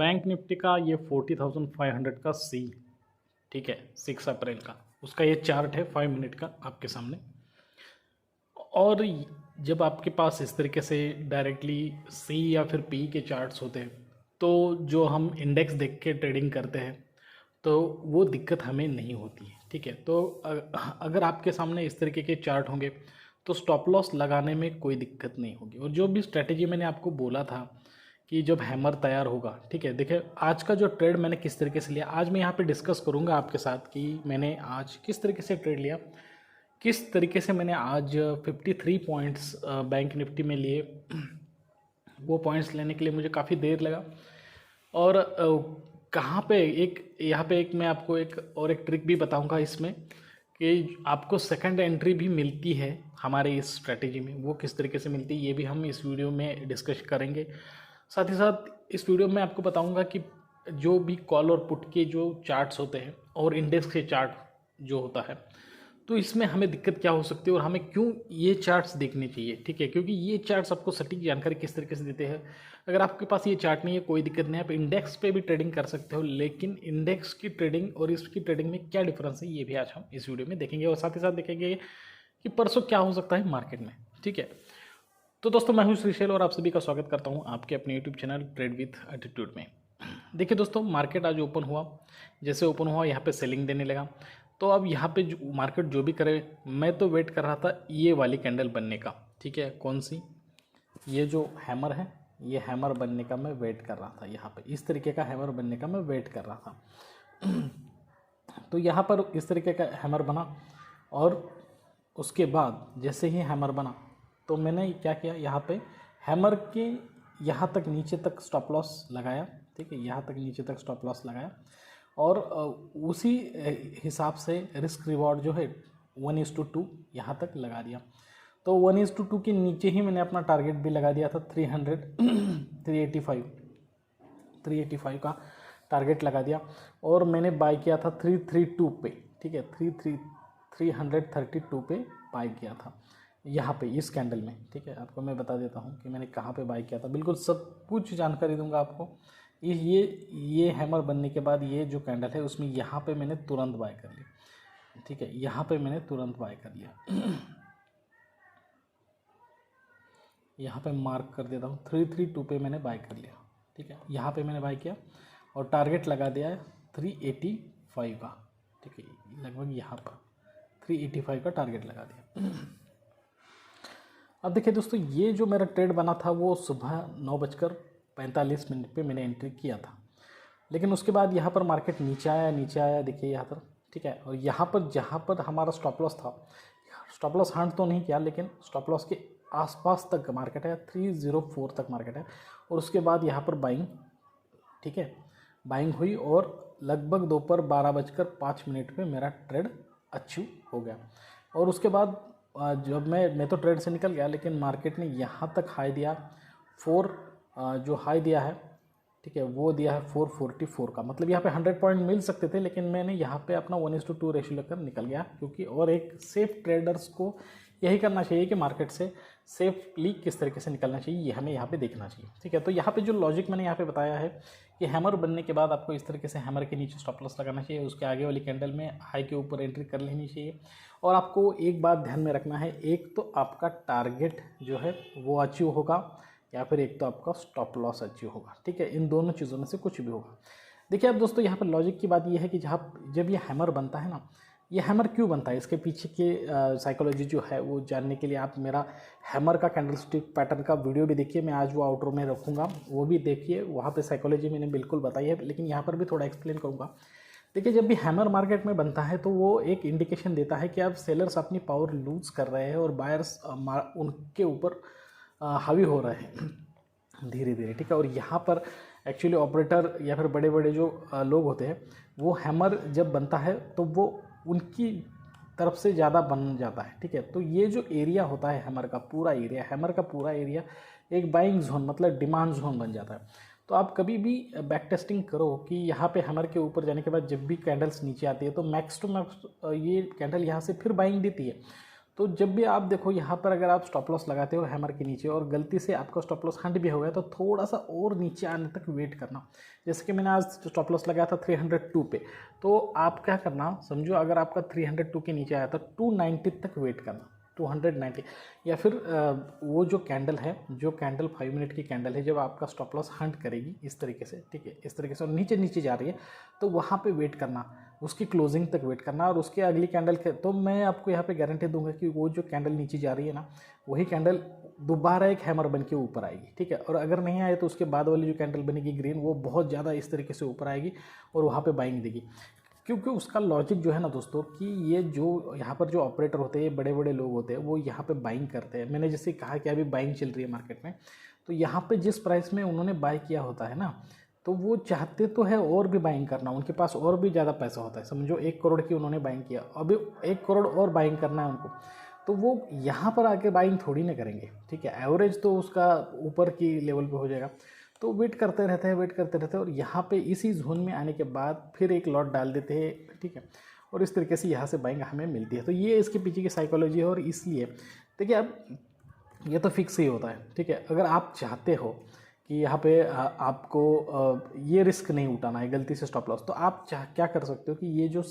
Bank Nifty का ये 40,500 का सी, ठीक है, 6 अप्रैल का, उसका ये चार्ट है 5 मिनट का आपके सामने। और जब आपके पास इस तरीके से डायरेक्टली सी या फिर पी के चार्ट्स होते हैं, तो जो हम इंडेक्स देख के ट्रेडिंग करते हैं तो वो दिक्कत हमें नहीं होती है, ठीक है। तो अगर आपके सामने इस तरीके के चार्ट होंगे तो स्टॉप लॉस लगाने में कोई दिक्कत नहीं होगी। और जो भी स्ट्रेटेजी मैंने आपको बोला था कि जब हैमर तैयार होगा, ठीक है, देखिए आज का जो ट्रेड मैंने किस तरीके से लिया, आज मैं यहाँ पे डिस्कस करूँगा आपके साथ कि मैंने आज किस तरीके से ट्रेड लिया, किस तरीके से मैंने आज 53 पॉइंट्स बैंक निफ्टी में लिए। वो पॉइंट्स लेने के लिए मुझे काफ़ी देर लगा। और कहाँ पे यहाँ पे मैं आपको एक ट्रिक भी बताऊंगा इसमें कि आपको सेकंड एंट्री भी मिलती है हमारे इस स्ट्रेटेजी में। वो किस तरीके से मिलती है ये भी हम इस वीडियो में डिस्कस करेंगे। साथ ही साथ इस वीडियो में आपको बताऊंगा कि जो भी कॉल और पुट के जो चार्ट्स होते हैं और इंडेक्स के चार्ट जो होता है, तो इसमें हमें दिक्कत क्या हो सकती है और हमें क्यों ये चार्ट्स देखने चाहिए, ठीक है। क्योंकि ये चार्ट्स आपको सटीक जानकारी किस तरीके से देते हैं। अगर आपके पास ये चार्ट नहीं है कोई दिक्कत नहीं है, आप इंडेक्स पे भी ट्रेडिंग कर सकते हो, लेकिन इंडेक्स की ट्रेडिंग और इसकी ट्रेडिंग में क्या डिफरेंस है ये भी आज हम इस वीडियो में देखेंगे। और साथ ही साथ देखेंगे कि परसों क्या हो सकता है मार्केट में, ठीक है। तो दोस्तों मैं हूँ श्रीशैल और आप सभी का स्वागत करता हूँ आपके अपने YouTube channel trade with attitude में। देखिए दोस्तों, मार्केट आज ओपन हुआ, जैसे ओपन हुआ यहाँ पे सेलिंग देने लगा। तो अब यहाँ पे जो मार्केट जो भी करे, मैं तो वेट कर रहा था ये वाली कैंडल बनने का, ठीक है। कौन सी? ये जो हैमर है, ये हैमर बनने का मैं वेट कर रहा था। यहाँ पे इस तरीके का हैमर बनने का मैं वेट कर रहा था। तो यहाँ पर इस तरीके का हैमर बना और उसके बाद जैसे ही हैमर बना तो मैंने क्या किया, यहाँ पे हैमर के यहाँ तक नीचे तक स्टॉप लॉस लगाया, ठीक है। यहाँ तक नीचे तक स्टॉप लॉस लगाया और उसी हिसाब से रिस्क रिवॉर्ड जो है 1:2 यहाँ तक लगा दिया। तो 1:2 के नीचे ही मैंने अपना टारगेट भी लगा दिया था 385 का टारगेट लगा दिया। और मैंने बाय किया था 332 पे, ठीक है, 332 पे बाय किया था यहाँ पे इस कैंडल में, ठीक है। आपको मैं बता देता हूँ कि मैंने कहाँ पे बाय किया था, बिल्कुल सब कुछ जानकारी दूंगा आपको। ये हैमर बनने के बाद ये जो कैंडल है उसमें यहाँ पे मैंने तुरंत बाय कर लिया, ठीक है। यहाँ पे मैंने तुरंत बाय कर लिया। यहाँ पे मार्क कर देता हूँ, 332 पे मैंने बाय कर लिया, ठीक है। यहाँ पे मैंने बाय किया और टारगेट लगा दिया है 385 का, ठीक है। लगभग यहाँ पर 385 का टारगेट लगा दिया। अब देखिए दोस्तों, ये जो मेरा ट्रेड बना था वो सुबह 9:45 पे मैंने एंट्री किया था। लेकिन उसके बाद यहाँ पर मार्केट नीचे आया, देखिए यहाँ पर, ठीक है। और यहाँ पर जहाँ पर हमारा स्टॉप लॉस था, स्टॉप लॉस हंट तो नहीं किया लेकिन स्टॉप लॉस के आसपास तक मार्केट है, 304 तक मार्केट है। और उसके बाद यहाँ पर बाइंग, ठीक है, बाइंग हुई और लगभग दोपहर 12:05 पे मेरा ट्रेड अचीव हो गया। और उसके बाद जब मैं तो ट्रेड से निकल गया, लेकिन मार्केट ने यहाँ तक हाई दिया, जो हाई दिया है, ठीक है, वो दिया है 444 का। मतलब यहाँ पे 100 पॉइंट मिल सकते थे, लेकिन मैंने यहाँ पे अपना 1:2 रेशियो लेकर निकल गया। क्योंकि और एक सेफ ट्रेडर्स को यही करना चाहिए कि मार्केट से सेफली किस तरीके से निकलना चाहिए, ये हमें यहाँ पे देखना चाहिए, ठीक है। तो यहाँ पे जो लॉजिक मैंने यहाँ पे बताया है कि हैमर बनने के बाद आपको इस तरीके से हैमर के नीचे स्टॉप लॉस लगाना चाहिए, उसके आगे वाली कैंडल में हाई के ऊपर एंट्री कर लेनी चाहिए। और आपको एक बात ध्यान में रखना है, एक तो आपका टारगेट जो है वो अचीव होगा या फिर एक तो आपका स्टॉप लॉस अचीव होगा, ठीक है। इन दोनों चीज़ों में से कुछ भी होगा। देखिए अब दोस्तों, यहाँ पर लॉजिक की बात यह है कि जब ये हैमर बनता है ना, ये हैमर क्यों बनता है, इसके पीछे के साइकोलॉजी जो है वो जानने के लिए आप मेरा हैमर का कैंडलस्टिक पैटर्न का वीडियो भी देखिए। मैं आज वो आउटरो में रखूँगा, वो भी देखिए, वहाँ पे साइकोलॉजी मैंने बिल्कुल बताई है, लेकिन यहाँ पर भी थोड़ा एक्सप्लेन करूँगा। देखिए, जब भी हैमर मार्केट में बनता है तो वो एक इंडिकेशन देता है कि अब सेलर्स अपनी पावर लूज़ कर रहे हैं और बायर्स उनके ऊपर हावी हो रहे हैं धीरे धीरे, ठीक है। और यहाँ पर एक्चुअली ऑपरेटर या फिर बड़े बड़े जो लोग होते हैं, वो हैमर जब बनता है तो वो उनकी तरफ से ज़्यादा बन जाता है, ठीक है। तो ये जो एरिया होता है हैमर का पूरा एरिया एक बाइंग जोन, मतलब डिमांड जोन बन जाता है। तो आप कभी भी बैक टेस्टिंग करो कि यहाँ पे हैमर के ऊपर जाने के बाद जब भी कैंडल्स नीचे आती है तो मैक्स टू मैक्स ये कैंडल यहाँ से फिर बाइंग देती है, तो जब भी आप देखो यहाँ पर अगर आप स्टॉप लॉस लगाते हो हैमर के नीचे और गलती से आपका स्टॉप लॉस हंट भी हो गया तो थोड़ा सा और नीचे आने तक वेट करना। जैसे कि मैंने आज स्टॉप लॉस लगाया था 302 पे, तो आप क्या करना, समझो अगर आपका 302 के नीचे आया था 290 तक वेट करना, 290, या फिर वो जो कैंडल है, जो कैंडल 5 मिनट की कैंडल है, जब आपका स्टॉप लॉस हंट करेगी इस तरीके से, ठीक है, इस तरीके से, और नीचे नीचे जा रही है, तो वहाँ पे वेट करना, उसकी क्लोजिंग तक वेट करना, और उसके अगली कैंडल के, तो मैं आपको यहाँ पे गारंटी दूंगा कि वो जो कैंडल नीचे जा रही है ना, वही कैंडल दोबारा एक हैमर बन के ऊपर आएगी, ठीक है। और अगर नहीं आए तो उसके बाद वाली जो कैंडल बनेगी ग्रीन, वो बहुत ज़्यादा इस तरीके से ऊपर आएगी और वहाँ पे बाइंग देगी। क्योंकि उसका लॉजिक जो है ना दोस्तों, कि ये जो यहाँ पर जो ऑपरेटर होते हैं, बड़े बड़े लोग होते हैं, वो यहाँ पे बाइंग करते हैं। मैंने जैसे कहा कि अभी बाइंग चल रही है मार्केट में, तो यहाँ पे जिस प्राइस में उन्होंने बाय किया होता है ना, तो वो चाहते तो है और भी बाइंग करना, उनके पास और भी ज़्यादा पैसा होता है। समझो 1 करोड़ की उन्होंने बाइंग किया, अभी 1 करोड़ और बाइंग करना है उनको, तो वो यहाँ पर आके बाइंग थोड़ी ना करेंगे, ठीक है। एवरेज तो उसका ऊपर की लेवल पे हो जाएगा, तो वेट करते रहते हैं, वेट करते रहते हैं, और यहाँ पे इसी जोन में आने के बाद फिर एक लॉट डाल देते हैं, ठीक है, और इस तरीके से यहाँ से बाइंग हमें मिलती है। तो ये इसके पीछे की साइकोलॉजी है, और इसलिए देखिए अब ये तो फिक्स ही होता है, ठीक है। अगर आप चाहते हो कि यहाँ पे आपको ये रिस्क नहीं उठाना है गलती से स्टॉप लॉस, तो आप क्या कर सकते हो कि ये जो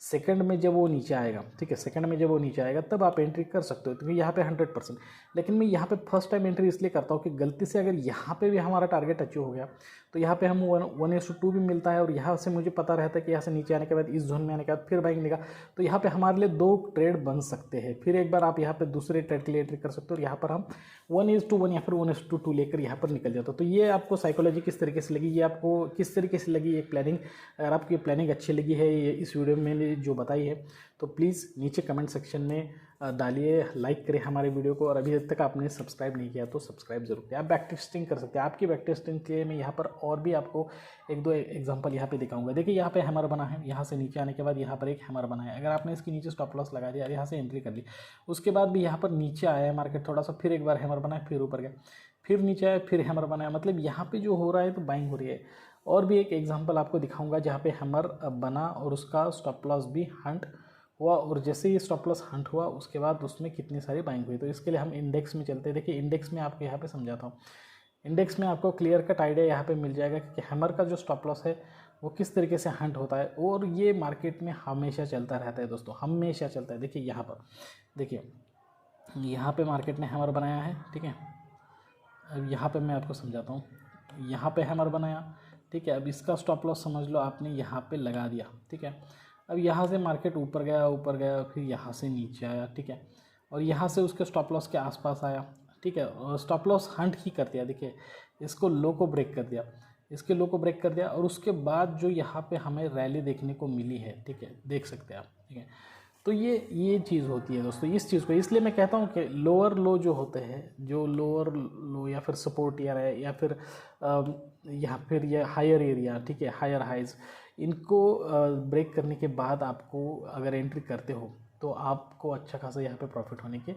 सेकंड में जब वो नीचे आएगा, ठीक है, सेकंड में जब वो नीचे आएगा तब आप एंट्री कर सकते हो, क्योंकि यहाँ पे 100%। लेकिन मैं यहाँ पे फर्स्ट टाइम एंट्री इसलिए करता हूँ कि गलती से अगर यहाँ पे भी हमारा टारगेट अचीव हो गया, तो यहाँ पे हम 1:2 भी मिलता है, और यहाँ से मुझे पता रहता है कि यहाँ से नीचे आने के बाद, इस जोन में आने के बाद फिर बाइंग लेगा, तो यहाँ पे हमारे लिए 2 ट्रेड बन सकते हैं। फिर एक बार आप यहाँ पे दूसरे ट्रेड के लिए एंट्री कर सकते हो, और यहाँ पर हम 1:1 या फिर 1:2 लेकर यहाँ पर निकल जाता। तो ये आपको साइकोलॉजी किस तरीके से लगी, ये आपको किस तरीके से लगी, ये प्लानिंग, अगर आपको ये प्लानिंग अच्छी लगी है ये इस वीडियो में मैंने जो बताई है, तो प्लीज़ नीचे कमेंट सेक्शन में डालिए, लाइक करें हमारे वीडियो को, और अभी तक आपने सब्सक्राइब नहीं किया तो सब्सक्राइब जरूर करें। आप बैक टेस्टिंग कर सकते हैं, आपकी बैक टेस्टिंग के लिए मैं यहाँ पर और भी आपको 1-2 एग्जांपल यहाँ पे दिखाऊंगा। देखिए यहाँ पे हैमर बना है, यहाँ से नीचे आने के बाद यहाँ पर एक हैमर बना है, अगर आपने इसके नीचे स्टॉप लॉस लगा दिया, यहाँ से एंट्री कर ली, उसके बाद भी यहाँ पर नीचे आया है मार्केट थोड़ा सा, फिर एक बार हैमर बना है, फिर ऊपर गया, फिर नीचे आया, फिर हैमर बनाया, मतलब यहाँ पे जो हो रहा है तो बाइंग हो रही है। और भी एक एग्जांपल आपको दिखाऊंगा जहाँ पे हैमर बना और उसका स्टॉप लॉस भी हंट हुआ, और जैसे ही स्टॉप लॉस हंट हुआ उसके बाद उसमें कितनी सारी बाइंग हुई। तो इसके लिए हम इंडेक्स में चलते हैं। देखिए इंडेक्स में आपको यहाँ पे समझाता हूँ, इंडेक्स में आपको क्लियर कट आइडिया यहाँ पे मिल जाएगा कि हैमर का जो स्टॉप लॉस है वो किस तरीके से हंट होता है, और ये मार्केट में हमेशा चलता रहता है दोस्तों, हमेशा चलता है। देखिए यहाँ पर, देखिए यहाँ पे मार्केट ने हैमर बनाया है, ठीक है। अब यहाँ पे मैं आपको समझाता हूँ, यहाँ पे हैमर बनाया, ठीक है। अब इसका स्टॉप लॉस समझ लो आपने यहाँ पे लगा दिया, ठीक है। अब यहाँ से मार्केट ऊपर गया, फिर यहाँ से नीचे आया, ठीक है, और यहाँ से उसके स्टॉप लॉस के आसपास आया, ठीक है, और स्टॉप लॉस हंट ही कर दिया। देखिए इसको लो को ब्रेक कर दिया, इसके लो को ब्रेक कर दिया, और उसके बाद जो यहाँ पे हमें रैली देखने को मिली है, ठीक है, देख सकते हैं आप, ठीक है। तो ये चीज़ होती है दोस्तों, इस चीज़ को इसलिए मैं कहता हूँ कि लोअर लो जो होते हैं, जो लोअर लो या फिर सपोर्ट एरिया है, या फिर या फिर ये हायर एरिया, ठीक है, हायर हाइज, इनको ब्रेक करने के बाद आपको अगर एंट्री करते हो तो आपको अच्छा खासा यहाँ पे प्रॉफिट होने के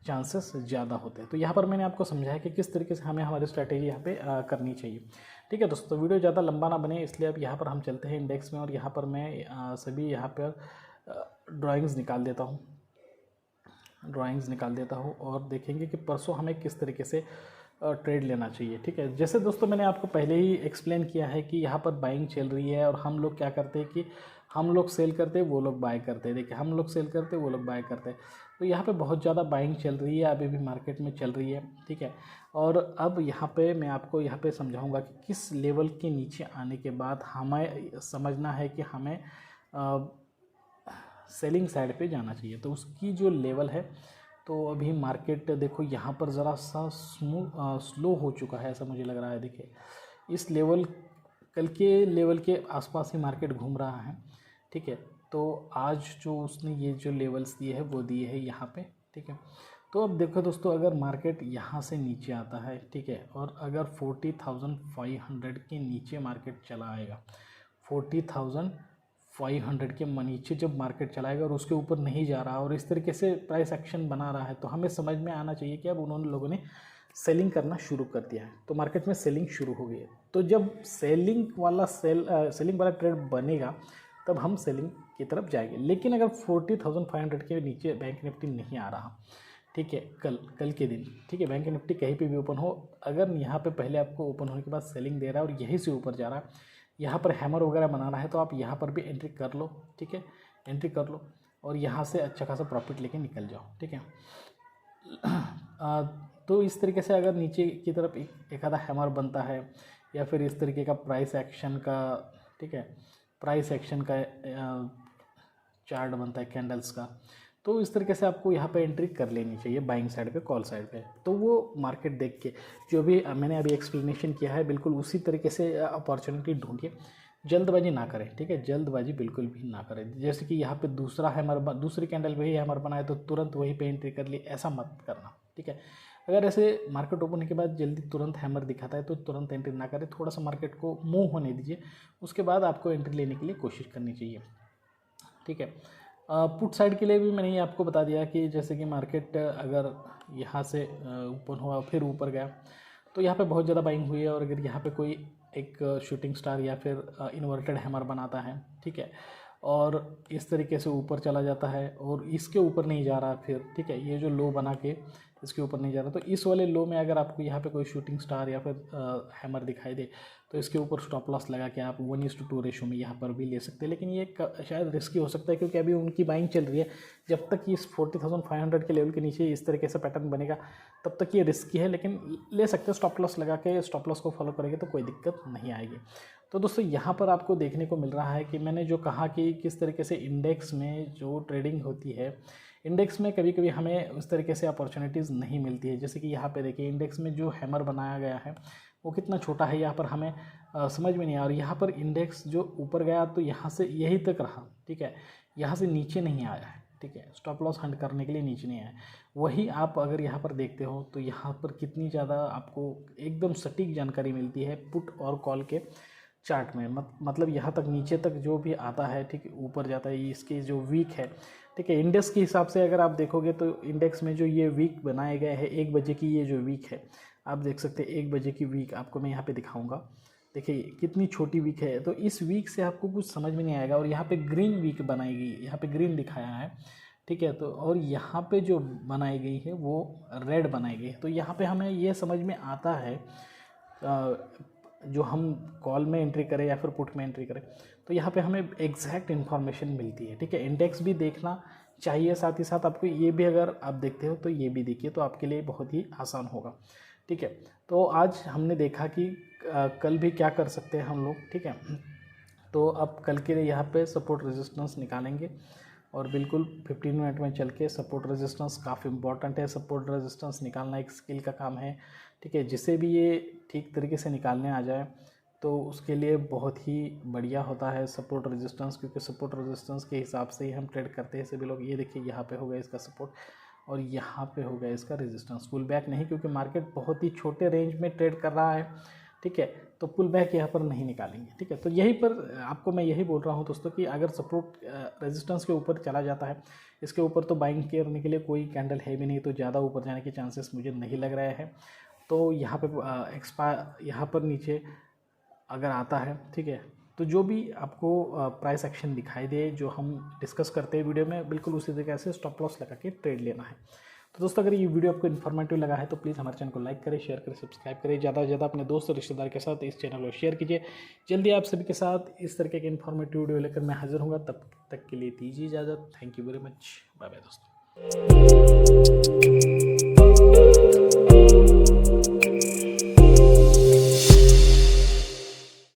चांसेस ज़्यादा होते हैं। तो यहाँ पर मैंने आपको समझाया कि किस तरीके से हमें हमारी स्ट्रैटेजी यहाँ पे करनी चाहिए, ठीक है दोस्तों। वीडियो ज़्यादा लंबा ना बने इसलिए अब यहाँ पर हम चलते हैं इंडेक्स में, और यहाँ पर मैं सभी यहाँ पर ड्राइंग्स निकाल देता हूँ और देखेंगे कि परसों हमें किस तरीके से ट्रेड लेना चाहिए, ठीक है। जैसे दोस्तों मैंने आपको पहले ही एक्सप्लेन किया है कि यहाँ पर बाइंग चल रही है, और हम लोग क्या करते हैं कि हम लोग सेल करते हैं, वो लोग बाय करते हैं। देखिए हम लोग सेल करते हैं, वो लोग बाय करते हैं, तो यहाँ पे बहुत ज़्यादा बाइंग चल रही है, अभी भी मार्केट में चल रही है, ठीक है। और अब यहाँ पे मैं आपको यहाँ पे समझाऊँगा कि किस लेवल के नीचे आने के बाद हमें समझना है कि हमें सेलिंग साइड पे जाना चाहिए। तो उसकी जो लेवल है, तो अभी मार्केट देखो यहाँ पर ज़रा सा स्लो हो चुका है, ऐसा मुझे लग रहा है। देखिए इस लेवल, कल के लेवल के आसपास ही मार्केट घूम रहा है, ठीक है। तो आज जो उसने ये जो लेवल्स दिए हैं वो दिए हैं यहाँ पे, ठीक है। तो अब देखो दोस्तों, अगर मार्केट यहाँ से नीचे आता है, ठीक है, और अगर 40,500 के नीचे मार्केट चला आएगा, 40,500 के नीचे जब मार्केट चलाएगा और उसके ऊपर नहीं जा रहा और इस तरीके से प्राइस एक्शन बना रहा है, तो हमें समझ में आना चाहिए कि अब उन्होंने लोगों ने सेलिंग करना शुरू कर दिया है, तो मार्केट में सेलिंग शुरू हो गई है। तो जब सेलिंग वाला ट्रेड बनेगा तब हम सेलिंग की तरफ जाएगी। लेकिन अगर 40,500 के नीचे बैंक निफ्टी नहीं आ रहा, ठीक है, कल के दिन, ठीक है, बैंक निफ्टी कहीं पे भी ओपन हो, अगर यहाँ पे पहले आपको ओपन होने के बाद सेलिंग दे रहा है और यहीं से ऊपर जा रहा है, यहाँ पर हैमर वगैरह बनाना है, तो आप यहाँ पर भी एंट्री कर लो, ठीक है, एंट्री कर लो और यहाँ से अच्छा खासा प्रॉफिट लेके निकल जाओ, ठीक है। तो इस तरीके से अगर नीचे की तरफ एक आधा हैमर बनता है या फिर इस तरीके का प्राइस एक्शन का, ठीक है, प्राइस एक्शन का चार्ट बनता है कैंडल्स का, तो इस तरीके से आपको यहाँ पे एंट्री कर लेनी चाहिए बाइंग साइड पे, कॉल साइड पे। तो वो मार्केट देख के जो भी मैंने अभी एक्सप्लेनेशन किया है बिल्कुल उसी तरीके से अपॉर्चुनिटी ढूंढिए, जल्दबाजी ना करें, ठीक है, जल्दबाजी बिल्कुल भी ना करें। जैसे कि यहाँ पे दूसरा हैमर, दूसरी कैंडल वही हैमर बनाए तो तुरंत वहीं पे एंट्री कर ली, ऐसा मत करना, ठीक है। अगर ऐसे मार्केट ओपन होने के बाद जल्दी तुरंत हैमर दिखाता है तो तुरंत एंट्री ना करें, थोड़ा सा मार्केट को मूव होने दीजिए, उसके बाद आपको एंट्री लेने के लिए कोशिश करनी चाहिए, ठीक है। पुट साइड के लिए भी मैंने ये आपको बता दिया कि जैसे कि मार्केट अगर यहाँ से ओपन हुआ फिर ऊपर गया तो यहाँ पे बहुत ज़्यादा बाइंग हुई है, और अगर यहाँ पे कोई एक शूटिंग स्टार या फिर इन्वर्टेड हैमर बनाता है, ठीक है, और इस तरीके से ऊपर चला जाता है और इसके ऊपर नहीं जा रहा फिर, ठीक है, ये जो लो बना के इसके ऊपर नहीं जा रहा, तो इस वाले लो में अगर आपको यहाँ पे कोई शूटिंग स्टार या फिर हैमर दिखाई दे तो इसके ऊपर स्टॉप लॉस लगा के आप 1:2 रेशो में यहाँ पर भी ले सकते हैं। लेकिन ये शायद रिस्की हो सकता है क्योंकि अभी उनकी बाइंग चल रही है, जब तक इस 40,500 के लेवल के नीचे इस तरीके से पैटर्न बनेगा तब तक ये रिस्की है, लेकिन ले सकते हैं स्टॉप लॉस लगा के, स्टॉप लॉस को फॉलो करेंगे तो कोई दिक्कत नहीं आएगी। तो दोस्तों यहाँ पर आपको देखने को मिल रहा है कि मैंने जो कहा कि किस तरीके से इंडेक्स में जो ट्रेडिंग होती है, इंडेक्स में कभी कभी हमें उस तरीके से अपॉर्चुनिटीज़ नहीं मिलती है। जैसे कि यहाँ पे देखिए इंडेक्स में जो हैमर बनाया गया है वो कितना छोटा है, यहाँ पर हमें समझ में नहीं आया, और यहाँ पर इंडेक्स जो ऊपर गया तो यहाँ से यहीं तक रहा, ठीक है, यहाँ से नीचे नहीं आया है, ठीक है, स्टॉप लॉस हंट करने के लिए नीचे नहीं आया। वही आप अगर यहाँ पर देखते हो तो यहाँ पर कितनी ज़्यादा आपको एकदम सटीक जानकारी मिलती है पुट और कॉल के चार्ट में, मतलब यहाँ तक नीचे तक जो भी आता है, ठीक है, ऊपर जाता है, इसके जो वीक है, ठीक है, इंडेक्स के हिसाब से अगर आप देखोगे तो इंडेक्स में जो ये वीक बनाए गए हैं 1 बजे की, ये जो वीक है आप देख सकते हैं 1 बजे की वीक आपको मैं यहाँ पे दिखाऊंगा, देखिए कितनी छोटी वीक है, तो इस वीक से आपको कुछ समझ में नहीं आएगा। और यहाँ पे ग्रीन वीक बनाई गई, यहाँ पे ग्रीन दिखाया है, ठीक है, तो और यहाँ पे जो बनाई गई है वो रेड बनाई गई है, तो यहाँ पे हमें ये समझ में आता है जो हम कॉल में एंट्री करें या फिर पुट में एंट्री करें तो यहाँ पे हमें एग्जैक्ट इन्फॉर्मेशन मिलती है, ठीक है। इंडेक्स भी देखना चाहिए, साथ ही साथ आपको ये भी अगर आप देखते हो तो ये भी देखिए, तो आपके लिए बहुत ही आसान होगा, ठीक है। तो आज हमने देखा कि कल भी क्या कर सकते हैं हम लोग, ठीक है। तो अब कल के लिए यहाँ पे सपोर्ट रेजिस्टेंस निकालेंगे और बिल्कुल 15 मिनट में चल के सपोर्ट रेजिस्टेंस काफ़ी इंपॉर्टेंट है, सपोर्ट रेजिस्टेंस निकालना एक स्किल का काम है, ठीक है। जिसे भी ये ठीक तरीके से निकालने आ जाए तो उसके लिए बहुत ही बढ़िया होता है सपोर्ट रेजिस्टेंस, क्योंकि सपोर्ट रेजिस्टेंस के हिसाब से ही हम ट्रेड करते हैं सभी लोग। ये देखिए यहाँ पे हो गया इसका सपोर्ट और यहाँ पे हो गया इसका रेजिस्टेंस, पुल बैक नहीं, क्योंकि मार्केट बहुत ही छोटे रेंज में ट्रेड कर रहा है, ठीक है, तो पुल बैक यहाँ पर नहीं निकालेंगे, ठीक है। तो यहीं पर आपको मैं यही बोल रहा हूँ दोस्तों कि अगर सपोर्ट रेजिस्टेंस के ऊपर चला जाता है, इसके ऊपर तो बाइंग करने के लिए कोई कैंडल है भी नहीं, तो ज़्यादा ऊपर जाने के चांसेस मुझे नहीं लग रहे हैं। तो यहाँ पे यहाँ पर नीचे अगर आता है, ठीक है, तो जो भी आपको प्राइस एक्शन दिखाई दे जो हम डिस्कस करते हैं वीडियो में, बिल्कुल उसी तरीके से स्टॉप लॉस लगा के ट्रेड लेना है। तो दोस्तों अगर ये वीडियो आपको इन्फॉर्मेटिव लगा है तो प्लीज़ हमारे चैनल को लाइक करें, शेयर करें, सब्सक्राइब करें, ज़्यादा से ज़्यादा अपने दोस्त और रिश्तेदार के साथ इस चैनल को शेयर कीजिए। जल्दी आप सभी के साथ इस तरीके के इन्फॉर्मेटिव वीडियो लेकर मैं हाजिर हूँगा, तब तक के लिए दीजिए इजाज़त। Thank you very much, bye bye दोस्तों।